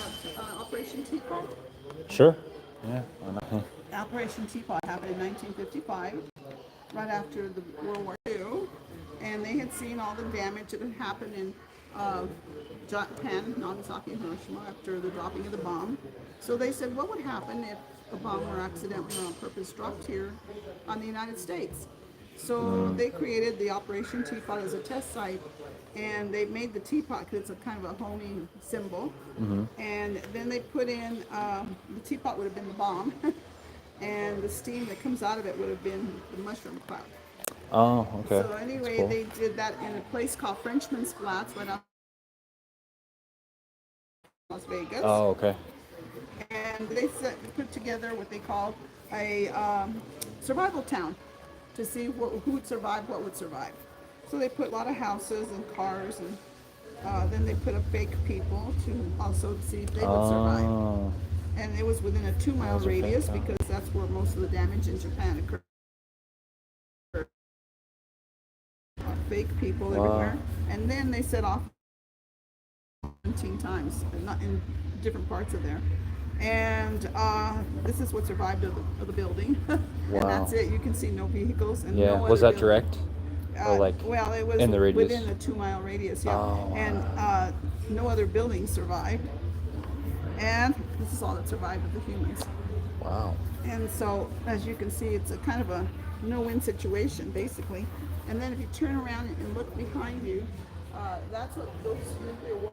about Operation Teapot? Sure. Yeah. Why not? Operation Teapot happened in 1955, right after the World War II, and they had seen all the damage that had happened in uh, Japan, Nagasaki, and Hiroshima after the dropping of the bomb. So they said, what would happen if a bomb were accidentally or on purpose dropped here on the United States? So they created the Operation Teapot as a test site, and they made the teapot because it's a kind of a homing symbol. And then they put in the teapot would have been the bomb, and the steam that comes out of it would have been the mushroom cloud. Oh, okay. So That's anyway, cool. they did that in a place called Frenchman's Flats, right out of Las Vegas, Oh, okay. and they put together what they called a survival town to see who would survive, what would survive. So they put a lot of houses and cars, and then they put up fake people to also see if they would survive. Oh, And it was within a 2 mile those are fake. radius because that's where most of the damage in Japan occurred. Fake people everywhere. Wow. And then they set off 17 times, not in different parts of there. And this is what survived of the building. And Wow. that's it. You can see no vehicles and Yeah. no Was other that building. direct? Or like Well, it was in the radius? within a 2 mile radius, yeah. Oh, And wow. no other buildings survived. And this is all that survived of the humans. Wow. And so, as you can see, it's a kind of a no-win situation, basically. And then if you turn around and look behind you, that's what those nuclear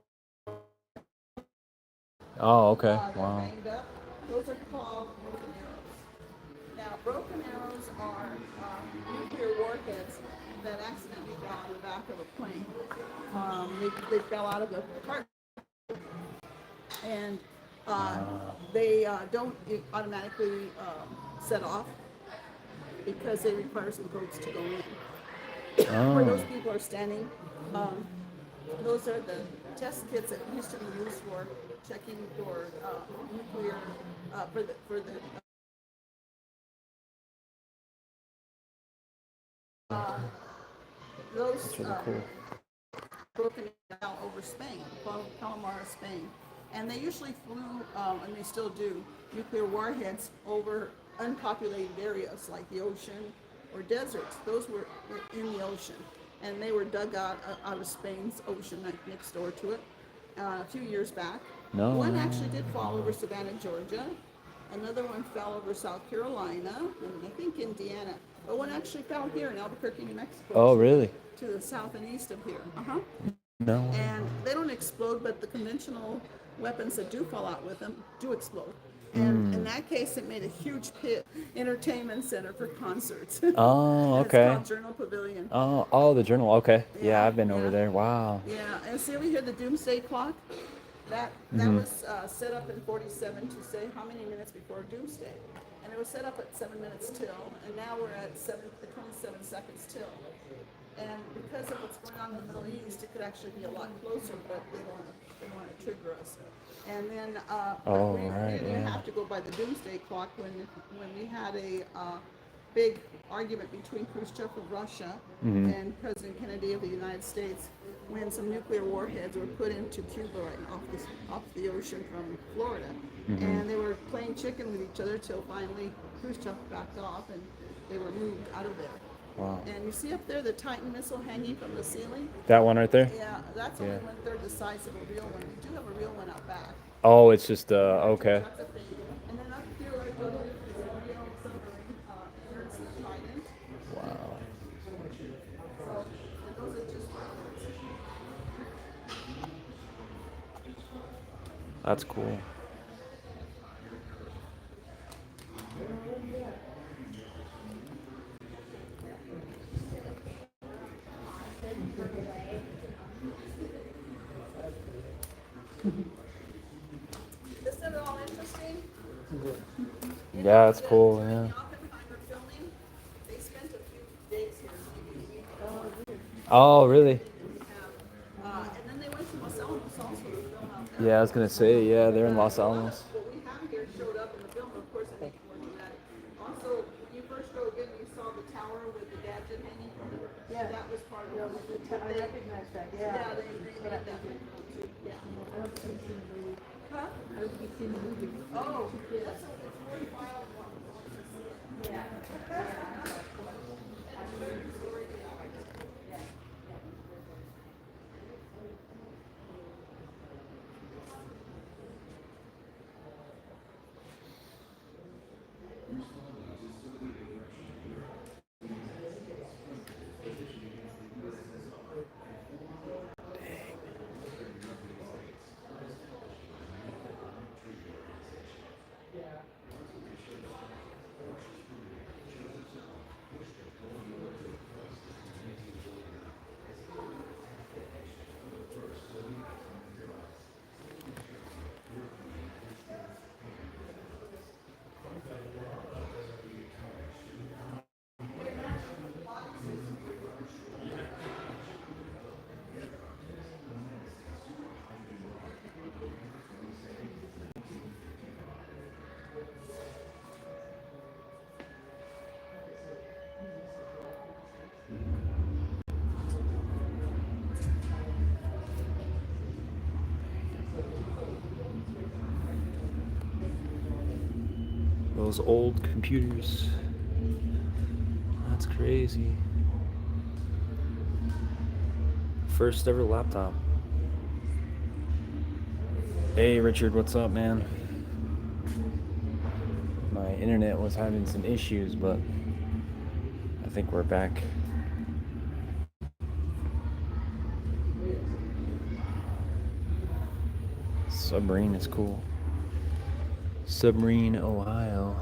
Oh, okay. that Wow. banged up. Those are called broken arrows. Now, broken arrows are nuclear warheads that accidentally fell out of the back of a plane. They fell out of the cart, and they don't automatically set off because they require some codes to go in. Where those Oh. people are standing, um, those are the test kits that used to be used for checking for nuclear for the those That's really cool. broken out over Spain, Palomar, Spain, and they usually flew, and they still do, nuclear warheads over unpopulated areas like the ocean or deserts. Those were in the ocean, and they were dug out of Spain's ocean, like next door to it, a few years back. No. One actually did fall over Savannah, Georgia. Another one fell over South Carolina, and I think Indiana. But one actually fell here in Albuquerque, New Mexico, Oh, really? to the south and east of here. No. And they don't explode, but the conventional weapons that do fall out with them do explode. And in that case, it made a huge pit entertainment center for concerts. Oh, And it's okay. called Journal Pavilion. Oh, the journal. Okay. Yeah, Yeah, I've been over yeah. there. Wow. Yeah, and see over here the doomsday clock. That was set up in '47 to say how many minutes before doomsday, and it was set up at 7 minutes till, and now we're at 27 seconds till. And because of what's going on in the Middle East, it could actually be a lot closer, but they want to trigger us. And then Oh, we right, didn't yeah. have to go by the doomsday clock when we had a big argument between Khrushchev of Russia and President Kennedy of the United States when some nuclear warheads were put into Cuba right off the ocean from Florida. And they were playing chicken with each other till finally Khrushchev backed off and they were moved out of there. Wow. And you see up there the Titan missile hanging from the ceiling? That one right there? Yeah, that's only Yeah. 1/3 the size of a real one. We do have a real one out back. Oh, it's just okay. That's a thing. And then up here, right below, is a real submarine, Ernst Trident. Wow. So, and those are just rockets. That's cool. Isn't it all interesting? Yeah, it's cool. During Yeah. the Oppenheimer filming, they spent a few days here, maybe a week. Oh, really? And then they went to Los Alamos also to film out there. Yeah, I was gonna say. Yeah, they're in Los Alamos. What we have here showed up in the film, of course, I think more than that. Also, when you first drove in, you saw the tower with the gadget hanging from it. Yeah. That was part of it. I recognize that, yeah. Yeah, they made that. Yeah. Oh. Those old computers. That's crazy. First ever laptop. Hey Richard, what's up, man? My internet was having some issues, but I think we're back. Submarine is cool. Submarine, Ohio.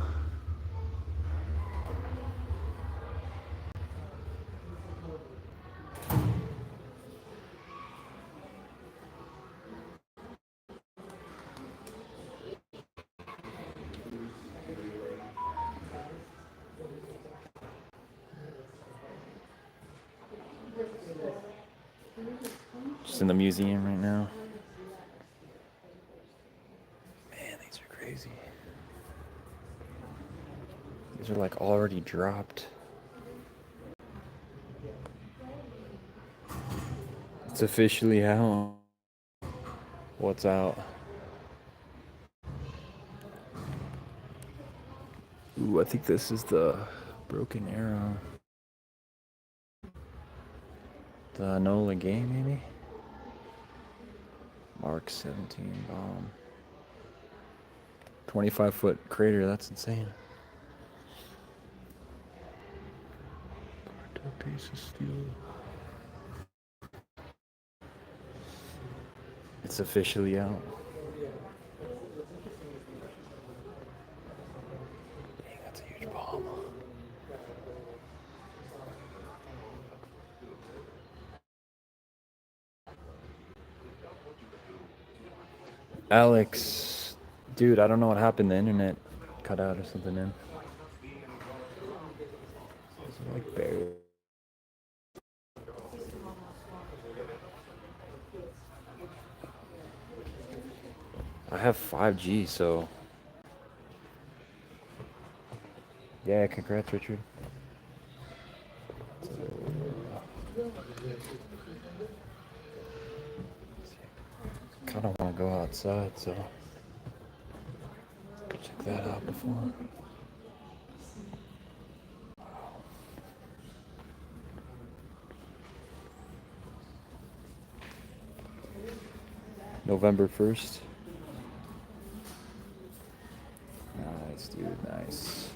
Just in the museum right now. Man, these are crazy. These are like already dropped. It's officially out. What's out? Ooh, I think this is the Broken Arrow. The Enola Gay, maybe? Mark 17 bomb. 25-foot crater, that's insane. Piece of steel. It's officially out. Dang, that's a huge bomb. Alex, dude, I don't know what happened. The internet cut out or something, man. It's like buried. I have 5G, so yeah, congrats, Richard. Kind of want to go outside, so check that out before. November 1st. Nice, dude, nice.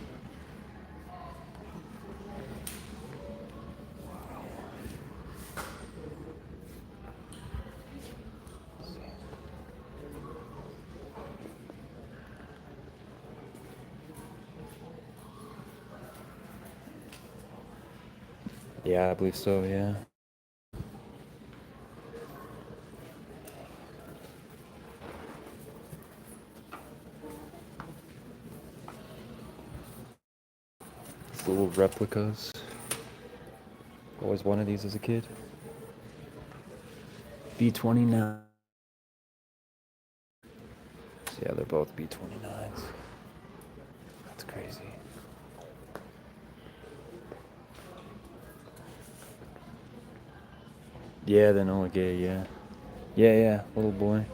Yeah, I believe so, yeah. These little replicas. Always wanted these as a kid. B-29. Yeah, they're both B-29s. That's crazy. Yeah, the Enola Gay, yeah. Yeah, little boy.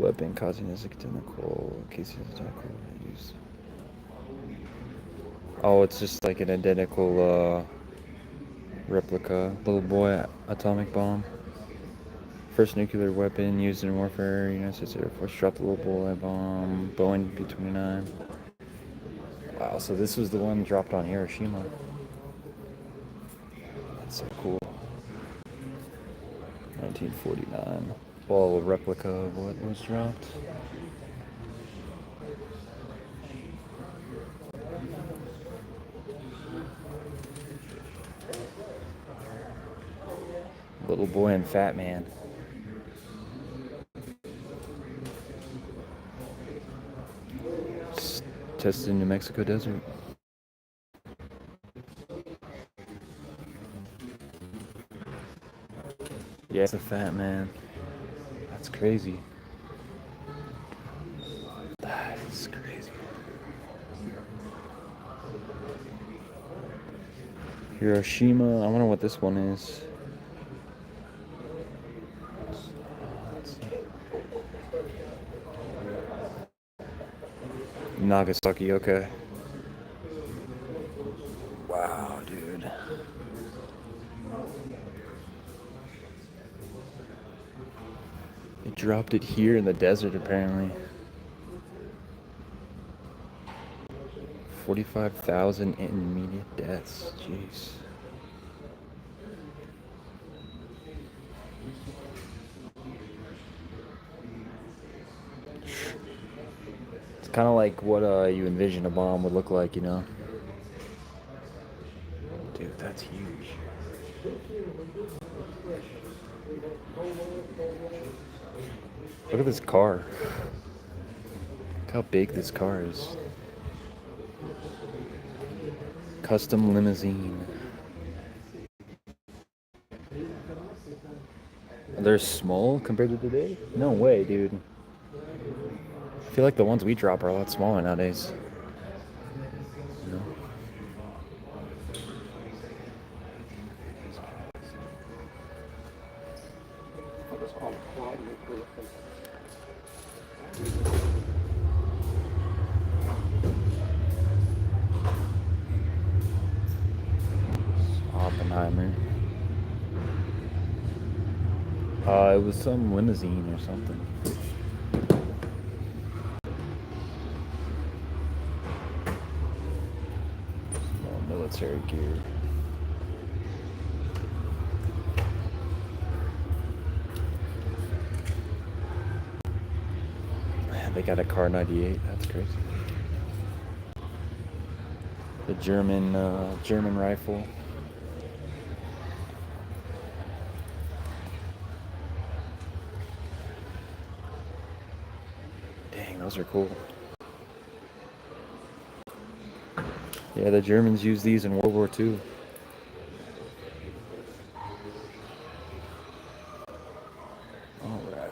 weapon causing as identical in case it's identical use. Oh, it's just like an identical replica. Little boy atomic bomb. First nuclear weapon used in warfare. United States Air Force dropped the little boy bomb. Boeing B-29. Wow, so this was the one dropped on Hiroshima. That's so cool. 1949. Well, a replica of what was dropped. Little boy and fat man. Tested in New Mexico desert. Yeah, it's a fat man. That's crazy. That is crazy. Hiroshima. I wonder what this one is. Let's see. Nagasaki, okay. Wow, dude. They dropped it here in the desert, apparently. 45,000 immediate deaths. Jeez. It's kind of like what you envision a bomb would look like, you know? Dude, that's huge. Look at this car. Look how big this car is. Custom limousine. They're small compared to today? No way, dude. I feel like the ones we drop are a lot smaller nowadays. You know? Oppenheimer. It was some limousine or something. Small military gear. Man, they got a Car 98. That's crazy. The German rifle. Those are cool. Yeah, the Germans used these in World War II. All right.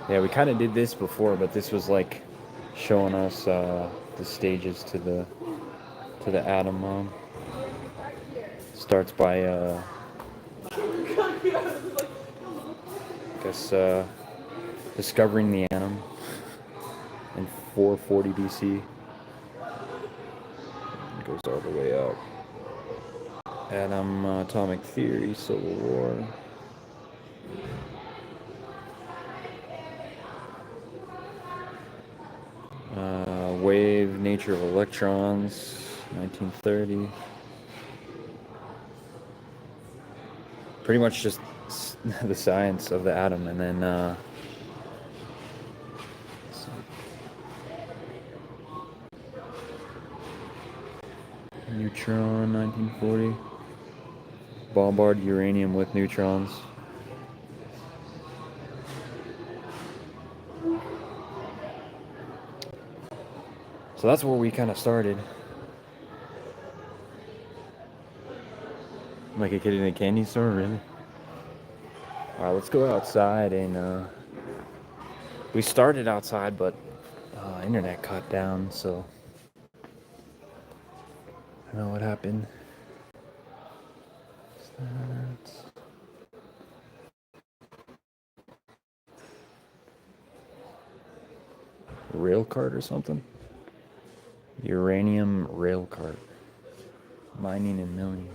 Yeah, we kind of did this before, but this was like showing us the stages to the atom bomb. Starts by I guess discovering the atom in 440 BC. It goes all the way up. Atom, atomic theory, Civil War. Wave, nature of electrons, 1930. Pretty much just the science of the atom, and then neutron, 1940. Bombard uranium with neutrons. So that's where we kind of started. Like a kid in a candy store, really? Alright, let's go outside and we started outside, but internet cut down, so I don't know what happened. Rail cart or something? Uranium rail cart. Mining and milling.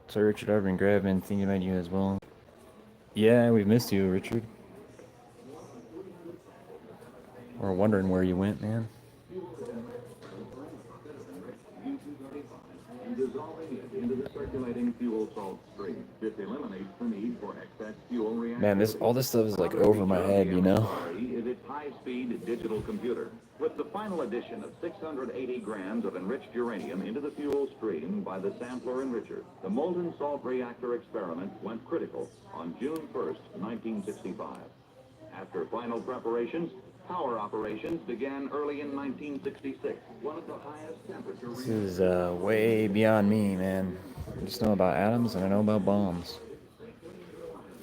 So Richard, I've been grabbing, thinking about you as well. Yeah, we've missed you, Richard. We're wondering where you went, man. Man, all this stuff is like over my head, you know? Is its high-speed digital computer. With the final addition of 680 grams of enriched uranium into the fuel stream by the sampler enricher, the molten salt reactor experiment went critical on June 1st, 1965. After final preparations, power operations began early in 1966. One of the highest temperature... This is way beyond me, man. I just know about atoms and I know about bombs.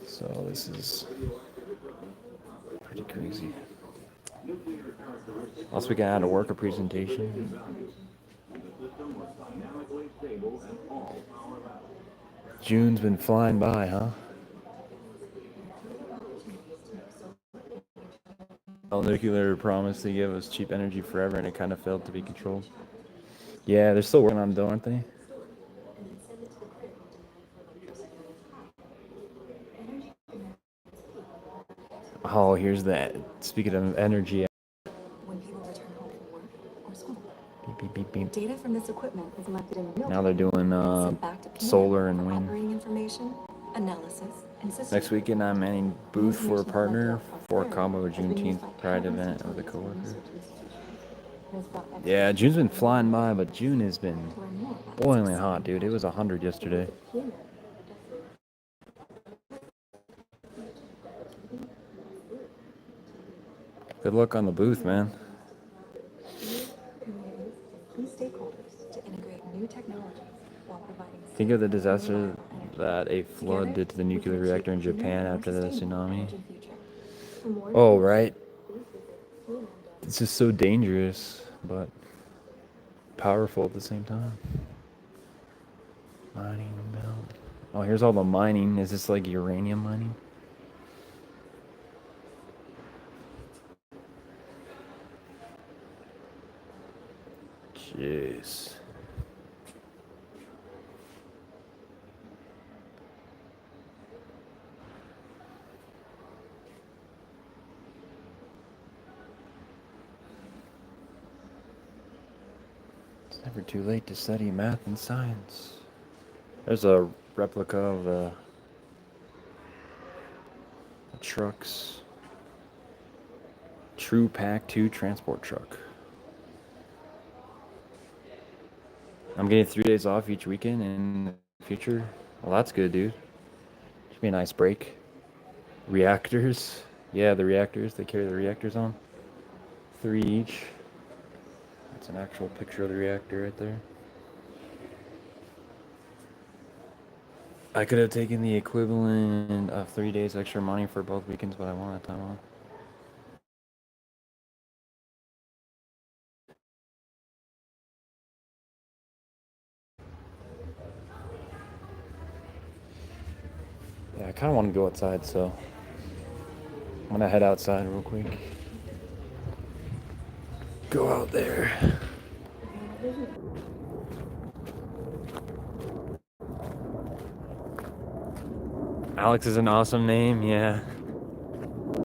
So this is pretty crazy. Last week I had to work a presentation. June's been flying by, huh? Nuclear promised to give us cheap energy forever, and it kind of failed to be controlled. Yeah, they're still working on it though, aren't they? Oh, here's that. Speaking of energy. When people return home from work or school. Beep, beep, beep, beep. Data from this equipment is collected in real time. Now they're doing sent back to PNR solar and for wind. operating information, analysis, and system. Next weekend I'm manning booth for a partner for a combo Juneteenth Pride event with a coworker. Yeah, June's been flying by, but June has been boiling hot, dude. It was 100 yesterday. Good luck on the booth, man. Stakeholders to integrate new technologies while providing. Think of the disaster that a flood did to the nuclear reactor in Japan after the tsunami. Oh, right. It's just so dangerous, but powerful at the same time. Mining mill. Oh, here's all the mining. Is this like uranium mining? Jeez. It's never too late to study math and science. There's a replica of the trucks. True Pack 2 transport truck. I'm getting 3 days off each weekend in the future. Well, that's good, dude. Should be a nice break. Reactors. Yeah, the reactors. They carry the reactors on. 3 each. That's an actual picture of the reactor right there. I could have taken the equivalent of 3 days extra money for both weekends, but I wanted time off. Yeah, I kind of want to go outside, so I'm going to head outside real quick. Go out there. Alex is an awesome name, yeah.